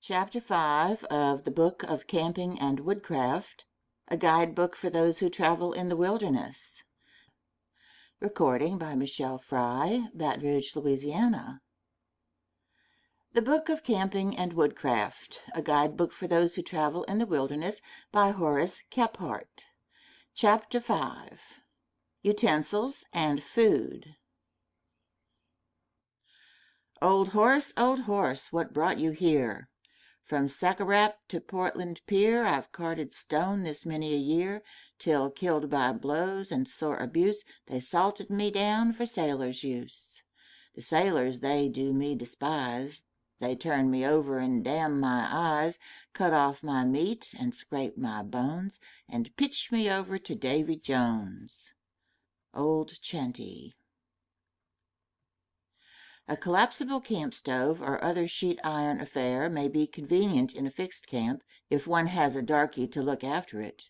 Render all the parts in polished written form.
Chapter 5 of the Book of Camping and Woodcraft, a guidebook for those who travel in the wilderness. Recording by Michelle Fry, Baton Rouge, Louisiana. The Book of Camping and Woodcraft, a guidebook for those who travel in the wilderness by Horace Kephart. Chapter 5. Utensils and Food. Old horse, what brought you here? From Sackarap to Portland Pier I've carted stone this many a year, till, killed by blows and sore abuse, they salted me down for sailors' use. The sailors they do me despise, they turn me over and damn my eyes, cut off my meat and scrape my bones, and pitch me over to Davy Jones. Old Chanty. A collapsible camp stove or other sheet iron affair may be convenient in a fixed camp, if one has a darky to look after it.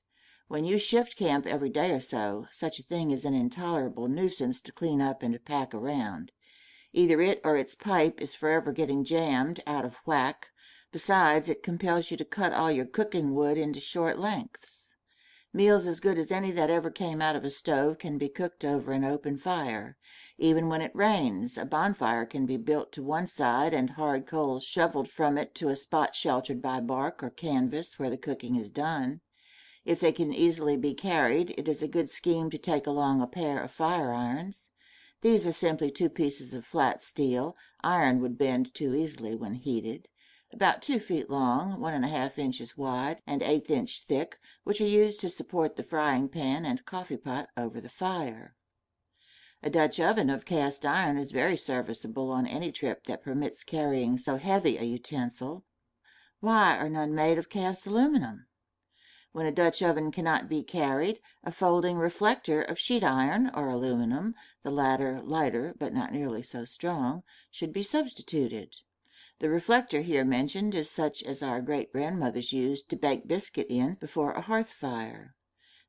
When you shift camp every day or so, such a thing is an intolerable nuisance to clean up and pack around. Either it or its pipe is forever getting jammed, out of whack. Besides, it compels you to cut all your cooking wood into short lengths. Meals as good as any that ever came out of a stove can be cooked over an open fire. Even when it rains, a bonfire can be built to one side and hard coals shoveled from it to a spot sheltered by bark or canvas where the cooking is done. If they can easily be carried, it is a good scheme to take along a pair of fire irons. These are simply two pieces of flat steel. Iron would bend too easily when heated. About 2 feet long, 1½ inches wide, and 1/8 inch thick, which are used to support the frying pan and coffee pot over the fire. A Dutch oven of cast iron is very serviceable on any trip that permits carrying so heavy a utensil. Why are none made of cast aluminum? When a Dutch oven cannot be carried, a folding reflector of sheet iron or aluminum, the latter lighter but not nearly so strong, should be substituted. The reflector here mentioned is such as our great-grandmothers used to bake biscuit in before a hearth fire.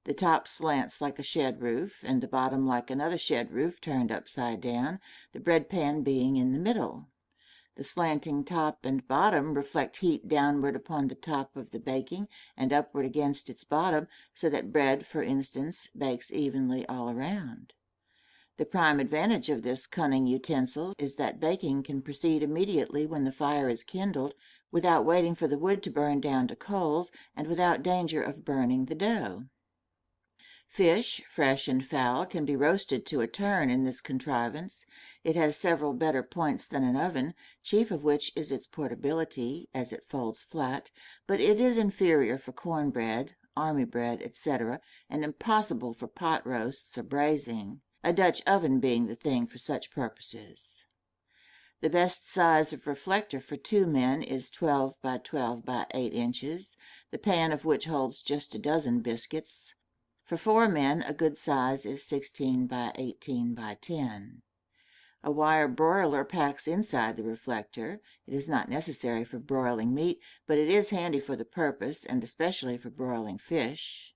The top slants like a shed roof, and the bottom like another shed roof turned upside down, the bread pan being in the middle. The slanting top and bottom reflect heat downward upon the top of the baking and upward against its bottom, so that bread, for instance, bakes evenly all around. The prime advantage of this cunning utensil is that baking can proceed immediately when the fire is kindled, without waiting for the wood to burn down to coals, and without danger of burning the dough. Fish, fresh and foul, can be roasted to a turn in this contrivance. It has several better points than an oven, chief of which is its portability, as it folds flat, but it is inferior for corn bread, army bread, etc., and impossible for pot roasts or braising, a Dutch oven being the thing for such purposes. The best size of reflector for 2 men is 12 by 12 by 8 inches, the pan of which holds just a dozen biscuits. For 4 men, a good size is 16 by 18 by 10. A wire broiler packs inside the reflector. It is not necessary for broiling meat, but it is handy for the purpose, and especially for broiling fish.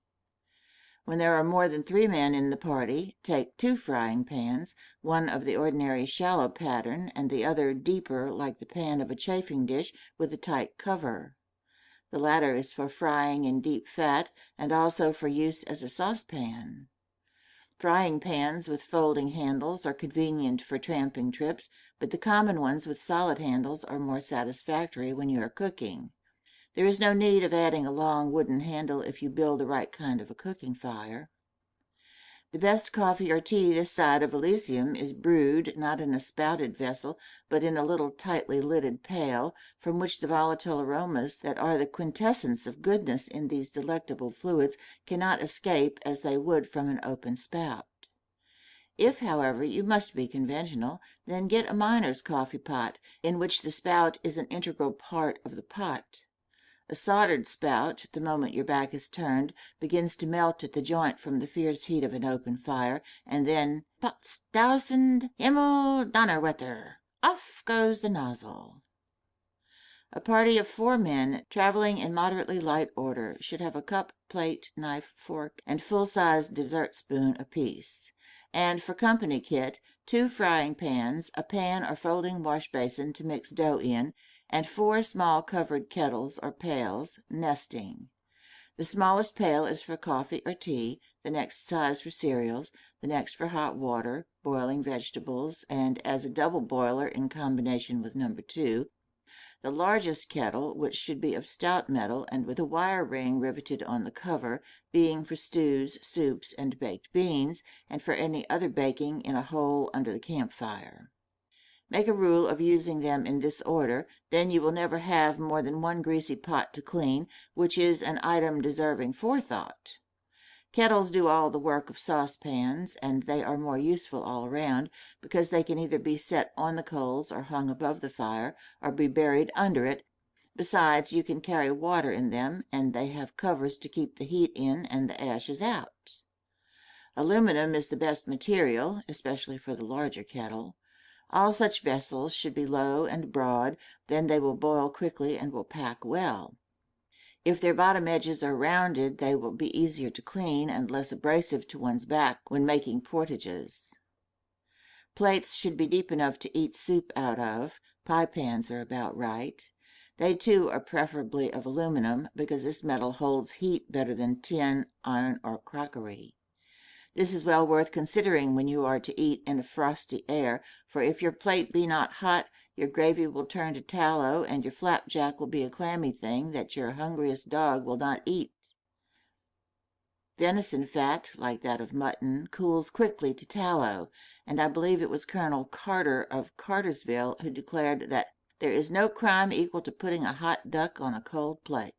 When there are more than 3 men in the party, take 2 frying pans, one of the ordinary shallow pattern, and the other deeper like the pan of a chafing dish with a tight cover. The latter is for frying in deep fat, and also for use as a saucepan. Frying pans with folding handles are convenient for tramping trips, but the common ones with solid handles are more satisfactory when you are cooking. There is no need of adding a long wooden handle if you build the right kind of a cooking fire. The best coffee or tea this side of Elysium is brewed, not in a spouted vessel, but in a little tightly lidded pail, from which the volatile aromas that are the quintessence of goodness in these delectable fluids cannot escape as they would from an open spout. If, however, you must be conventional, then get a miner's coffee pot, in which the spout is an integral part of the pot. A soldered spout, the moment your back is turned, begins to melt at the joint from the fierce heat of an open fire, and then Potstausend Himmel Donnerwetter! Off goes the nozzle. A party of 4 men, traveling in moderately light order, should have a cup, plate, knife, fork, and full-sized dessert spoon apiece. And for company kit, 2 frying pans, a pan or folding wash basin to mix dough in, and 4 small covered kettles or pails, nesting. The smallest pail is for coffee or tea, the next size for cereals, the next for hot water, boiling vegetables, and as a double boiler in combination with number 2, the largest kettle, which should be of stout metal and with a wire ring riveted on the cover, being for stews, soups, and baked beans, and for any other baking in a hole under the campfire. Make a rule of using them in this order, then you will never have more than 1 greasy pot to clean, which is an item deserving forethought. Kettles do all the work of saucepans, and they are more useful all around, because they can either be set on the coals or hung above the fire, or be buried under it. Besides, you can carry water in them, and they have covers to keep the heat in and the ashes out. Aluminum is the best material, especially for the larger kettle. All such vessels should be low and broad, then they will boil quickly and will pack well. If their bottom edges are rounded, they will be easier to clean and less abrasive to one's back when making portages. Plates should be deep enough to eat soup out of. Pie pans are about right. They too are preferably of aluminum, because this metal holds heat better than tin, iron, or crockery. This is well worth considering when you are to eat in a frosty air, for if your plate be not hot, your gravy will turn to tallow, and your flapjack will be a clammy thing that your hungriest dog will not eat. Venison fat, like that of mutton, cools quickly to tallow, and I believe it was Colonel Carter of Cartersville who declared that there is no crime equal to putting a hot duck on a cold plate.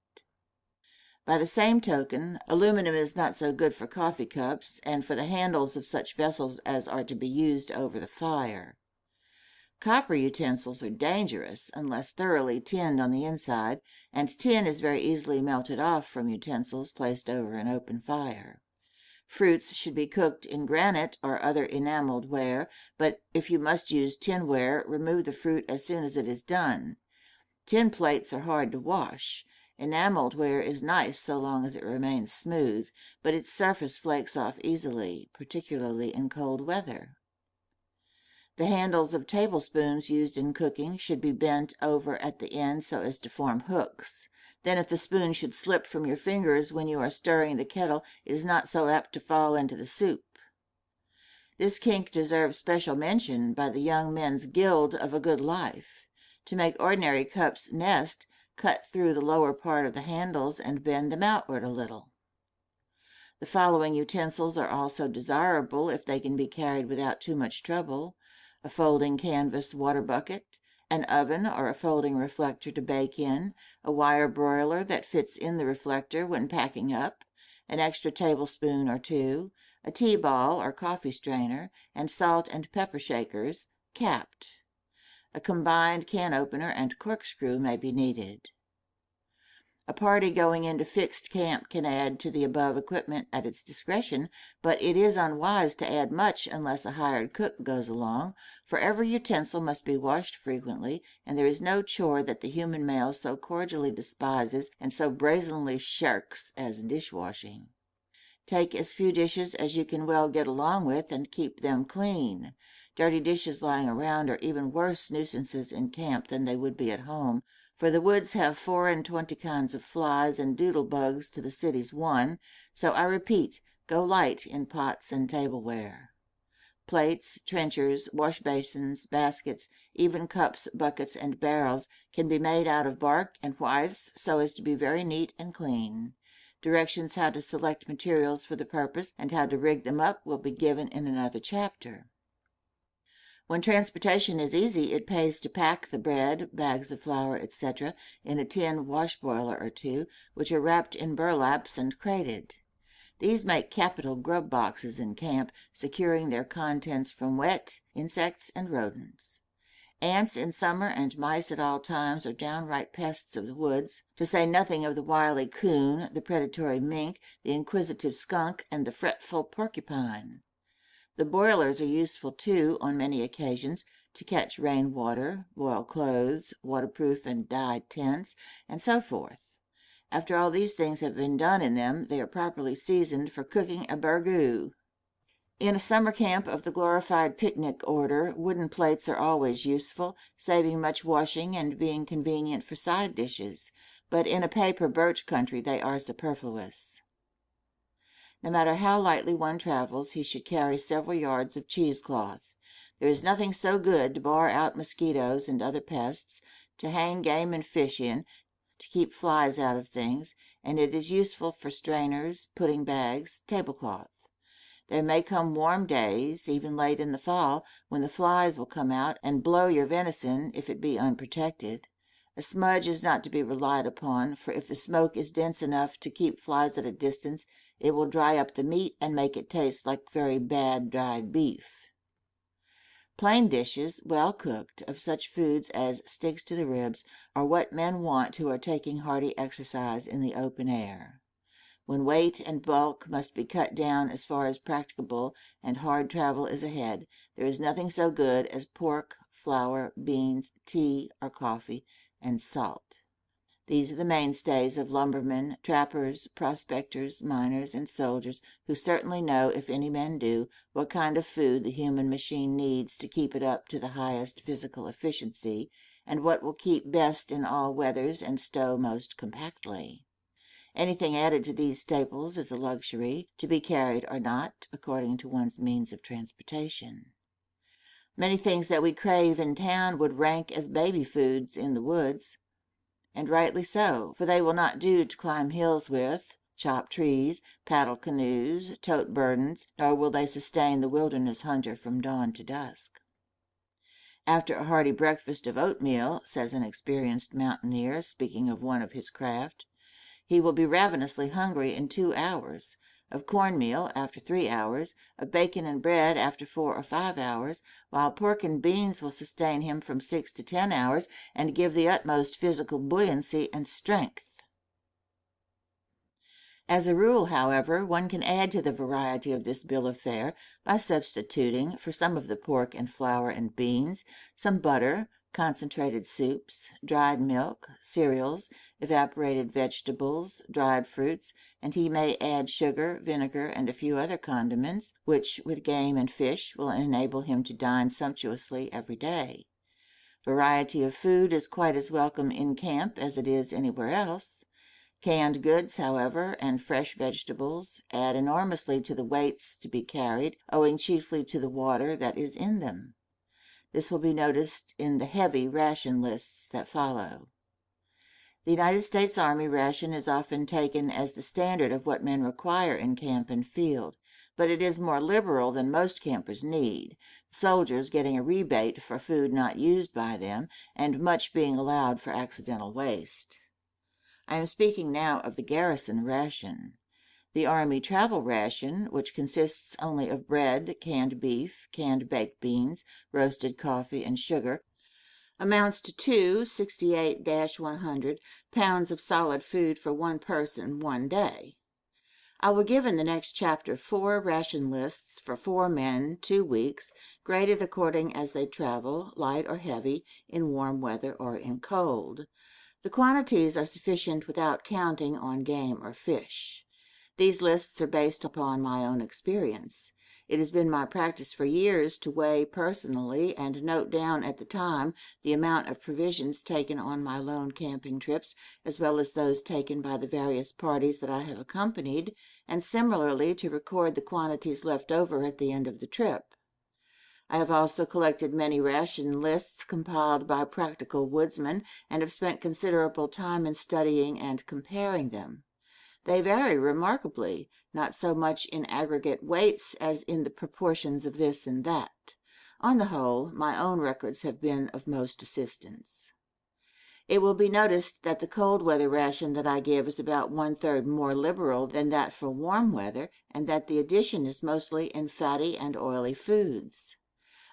By the same token, aluminum is not so good for coffee cups and for the handles of such vessels as are to be used over the fire. Copper utensils are dangerous unless thoroughly tinned on the inside, and tin is very easily melted off from utensils placed over an open fire. Fruits should be cooked in granite or other enameled ware, but if you must use tinware, remove the fruit as soon as it is done. Tin plates are hard to wash. Enameled ware is nice so long as it remains smooth, but its surface flakes off easily, particularly in cold weather. The handles of tablespoons used in cooking should be bent over at the end so as to form hooks. Then if the spoon should slip from your fingers when you are stirring the kettle, it is not so apt to fall into the soup. This kink deserves special mention by the Young Men's Guild of a Good Life. To make ordinary cups nest, cut through the lower part of the handles and bend them outward a little. The following utensils are also desirable if they can be carried without too much trouble: a folding canvas water bucket, an oven or a folding reflector to bake in, a wire broiler that fits in the reflector when packing up, an extra tablespoon or 2, a tea ball or coffee strainer, and salt and pepper shakers, capped. A combined can opener and corkscrew may be needed. A party going into fixed camp can add to the above equipment at its discretion, but it is unwise to add much unless a hired cook goes along, for every utensil must be washed frequently, and there is no chore that the human male so cordially despises and so brazenly shirks as dishwashing. Take as few dishes as you can well get along with, and keep them clean. Dirty dishes lying around are even worse nuisances in camp than they would be at home, for the woods have 24 kinds of flies and doodle bugs to the city's 1, so I repeat, go light in pots and tableware. Plates, trenchers, wash basins, baskets, even cups, buckets, and barrels can be made out of bark and withes so as to be very neat and clean. Directions how to select materials for the purpose and how to rig them up will be given in another chapter. When transportation is easy, it pays to pack the bread, bags of flour, etc., in a tin wash boiler or 2, which are wrapped in burlaps and crated. These make capital grub boxes in camp, securing their contents from wet, insects, and rodents. Ants in summer and mice at all times are downright pests of the woods, to say nothing of the wily coon, the predatory mink, the inquisitive skunk, and the fretful porcupine. The boilers are useful, too, on many occasions, to catch rain water, boil clothes, waterproof and dyed tents, and so forth. After all these things have been done in them, they are properly seasoned for cooking a burgoo. In a summer camp of the glorified picnic order, wooden plates are always useful, saving much washing and being convenient for side dishes, but in a paper birch country they are superfluous. No matter how lightly one travels, he should carry several yards of cheesecloth. There is nothing so good to bar out mosquitoes and other pests, to hang game and fish in, to keep flies out of things, and it is useful for strainers, pudding bags, tablecloth. There may come warm days, even late in the fall, when the flies will come out and blow your venison if it be unprotected. A smudge is not to be relied upon, for if the smoke is dense enough to keep flies at a distance, it will dry up the meat and make it taste like very bad dried beef. Plain dishes, well cooked, of such foods as sticks to the ribs, are what men want who are taking hearty exercise in the open air. When weight and bulk must be cut down as far as practicable and hard travel is ahead, there is nothing so good as pork, flour, beans, tea or coffee, and salt. These are the mainstays of lumbermen, trappers, prospectors, miners, and soldiers, who certainly know, if any men do, what kind of food the human machine needs to keep it up to the highest physical efficiency, and what will keep best in all weathers and stow most compactly. Anything added to these staples is a luxury, to be carried or not, according to one's means of transportation. Many things that we crave in town would rank as baby foods in the woods, and rightly so, for they will not do to climb hills with, chop trees, paddle canoes, tote burdens, nor will they sustain the wilderness hunter from dawn to dusk. After a hearty breakfast of oatmeal, says an experienced mountaineer, speaking of one of his craft, he will be ravenously hungry in 2 hours, of cornmeal after 3 hours, of bacon and bread after 4 or 5 hours, while pork and beans will sustain him from 6 to 10 hours and give the utmost physical buoyancy and strength. As a rule, however, one can add to the variety of this bill of fare by substituting, for some of the pork and flour and beans, some butter, concentrated soups, dried milk, cereals, evaporated vegetables, dried fruits, and he may add sugar, vinegar, and a few other condiments, which, with game and fish, will enable him to dine sumptuously every day. Variety of food is quite as welcome in camp as it is anywhere else. Canned goods, however, and fresh vegetables add enormously to the weights to be carried, owing chiefly to the water that is in them. This will be noticed in the heavy ration lists that follow. The United States Army ration is often taken as the standard of what men require in camp and field, but it is more liberal than most campers need, soldiers getting a rebate for food not used by them, and much being allowed for accidental waste. I am speaking now of the garrison ration. The Army travel ration, which consists only of bread, canned beef, canned baked beans, roasted coffee, and sugar, amounts to 268-100 pounds of solid food for one person one day. I will give in the next chapter 4 ration lists for 4 men, 2 weeks, graded according as they travel, light or heavy, in warm weather or in cold. The quantities are sufficient without counting on game or fish. These lists are based upon my own experience. It has been my practice for years to weigh personally and note down at the time the amount of provisions taken on my lone camping trips, as well as those taken by the various parties that I have accompanied, and similarly to record the quantities left over at the end of the trip. I have also collected many ration lists compiled by practical woodsmen, and have spent considerable time in studying and comparing them. They vary remarkably, not so much in aggregate weights as in the proportions of this and that. On the whole, my own records have been of most assistance. It will be noticed that the cold weather ration that I give is about 1/3 more liberal than that for warm weather, and that the addition is mostly in fatty and oily foods.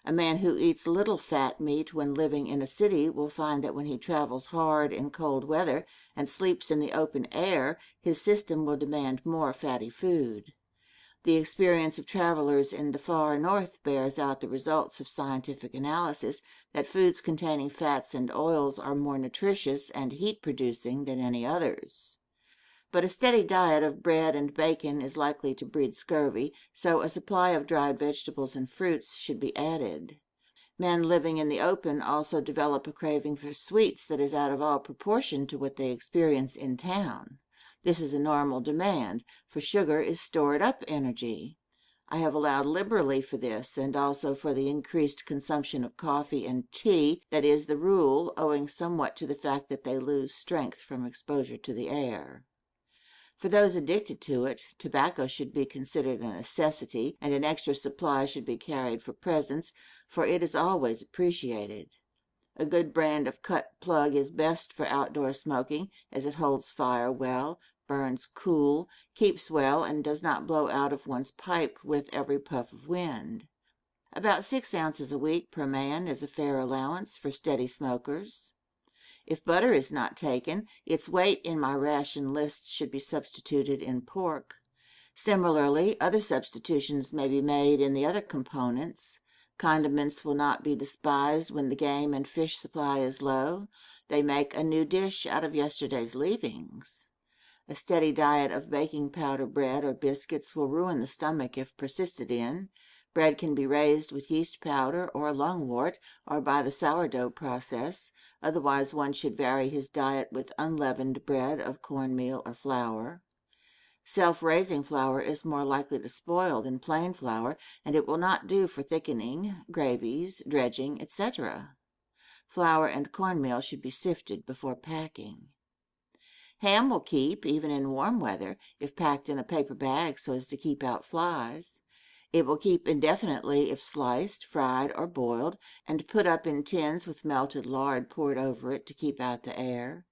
A man who eats little fat meat when living in a city will find that when he travels hard in cold weather and sleeps in the open air, his system will demand more fatty food. The experience of travelers in the far north bears out the results of scientific analysis that foods containing fats and oils are more nutritious and heat-producing than any others. But a steady diet of bread and bacon is likely to breed scurvy, so a supply of dried vegetables and fruits should be added. Men living in the open also develop a craving for sweets that is out of all proportion to what they experience in town. This is a normal demand, for sugar is stored up energy. I have allowed liberally for this, and also for the increased consumption of coffee and tea that is the rule, owing somewhat to the fact that they lose strength from exposure to the air. For those addicted to it, tobacco should be considered a necessity, and an extra supply should be carried for presents, for it is always appreciated. A good brand of cut plug is best for outdoor smoking, as it holds fire well, burns cool, keeps well, and does not blow out of one's pipe with every puff of wind. About 6 ounces a week per man is a fair allowance for steady smokers. If butter is not taken, its weight in my ration list should be substituted in pork. Similarly, other substitutions may be made in the other components. Condiments will not be despised when the game and fish supply is low. They make a new dish out of yesterday's leavings. A steady diet of baking powder bread or biscuits will ruin the stomach if persisted in. Bread can be raised with yeast powder or lungwort, or by the sourdough process. Otherwise, one should vary his diet with unleavened bread of cornmeal or flour. Self-raising flour is more likely to spoil than plain flour, and it will not do for thickening, gravies, dredging, etc. Flour and cornmeal should be sifted before packing. Ham will keep, even in warm weather, if packed in a paper bag so as to keep out flies. It will keep indefinitely if sliced, fried, or boiled, and put up in tins with melted lard poured over it to keep out the air.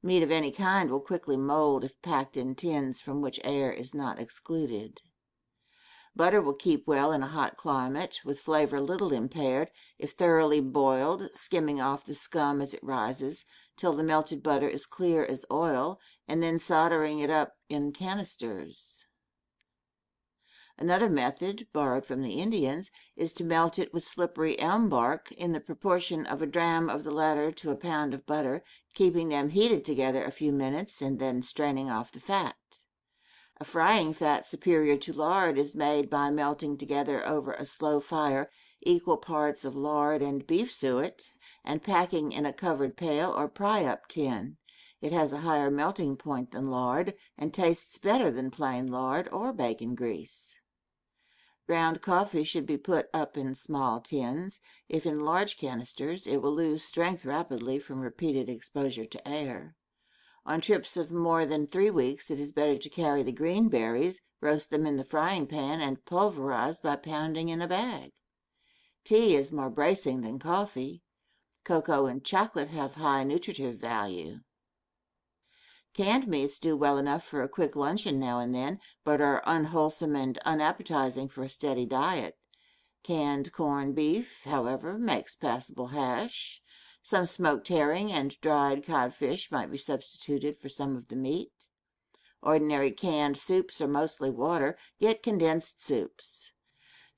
Meat of any kind will quickly mold if packed in tins from which air is not excluded. Butter will keep well in a hot climate, with flavor little impaired, if thoroughly boiled, skimming off the scum as it rises, till the melted butter is clear as oil, and then soldering it up in canisters. Another method, borrowed from the Indians, is to melt it with slippery elm bark in the proportion of a dram of the latter to a pound of butter, keeping them heated together a few minutes, and then straining off the fat. A frying fat superior to lard is made by melting together over a slow fire equal parts of lard and beef suet, and packing in a covered pail or pry-up tin. It has a higher melting point than lard, and tastes better than plain lard or bacon grease. Ground coffee should be put up in small tins. If in large canisters, it will lose strength rapidly from repeated exposure to air. On trips of more than 3 weeks, it is better to carry the green berries, roast them in the frying pan, and pulverize by pounding in a bag. Tea is more bracing than coffee. Cocoa and chocolate have high nutritive value. Canned meats do well enough for a quick luncheon now and then, but are unwholesome and unappetizing for a steady diet. Canned corned beef, however, makes passable hash. Some smoked herring and dried codfish might be substituted for some of the meat. Ordinary canned soups are mostly water, yet condensed soups.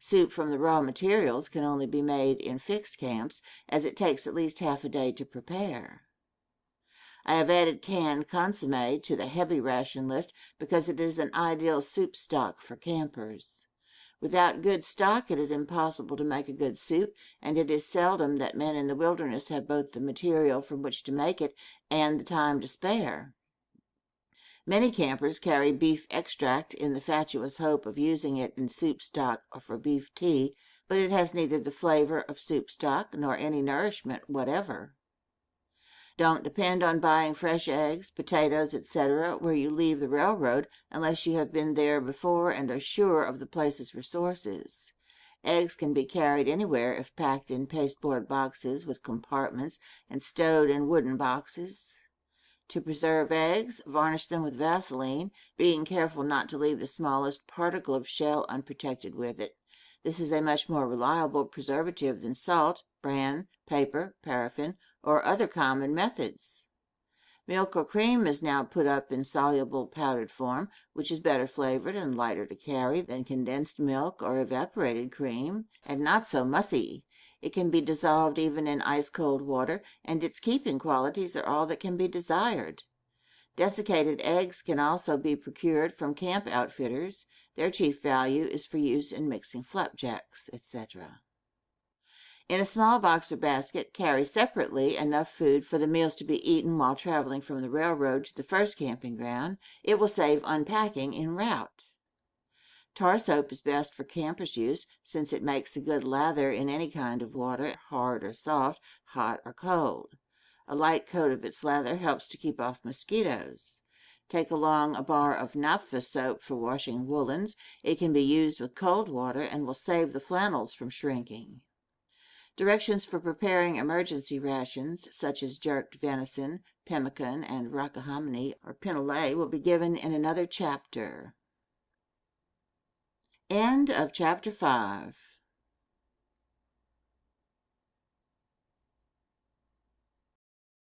Soup from the raw materials can only be made in fixed camps, as it takes at least half a day to prepare. I have added canned consommé to the heavy ration list because it is an ideal soup stock for campers. Without good stock, it is impossible to make a good soup, and it is seldom that men in the wilderness have both the material from which to make it and the time to spare. Many campers carry beef extract in the fatuous hope of using it in soup stock or for beef tea, but it has neither the flavor of soup stock nor any nourishment whatever. Don't depend on buying fresh eggs, potatoes, etc., where you leave the railroad, unless you have been there before and are sure of the place's resources. Eggs can be carried anywhere if packed in pasteboard boxes with compartments and stowed in wooden boxes. To preserve eggs, varnish them with Vaseline, being careful not to leave the smallest particle of shell unprotected with it. This is a much more reliable preservative than salt, bran, paper, paraffin, or other common methods. Milk or cream is now put up in soluble powdered form, which is better flavored and lighter to carry than condensed milk or evaporated cream, and not so mussy. It can be dissolved even in ice-cold water, and its keeping qualities are all that can be desired. Desiccated eggs can also be procured from camp outfitters. Their chief value is for use in mixing flapjacks, etc. In a small box or basket, carry separately enough food for the meals to be eaten while traveling from the railroad to the first camping ground. It will save unpacking en route. Tar soap is best for campers' use, since it makes a good lather in any kind of water, hard or soft, hot or cold. A light coat of its lather helps to keep off mosquitoes. Take along a bar of naphtha soap for washing woolens. It can be used with cold water and will save the flannels from shrinking. Directions for preparing emergency rations, such as jerked venison, pemmican, and rockahominy or pinole, will be given in another chapter. End of chapter 5.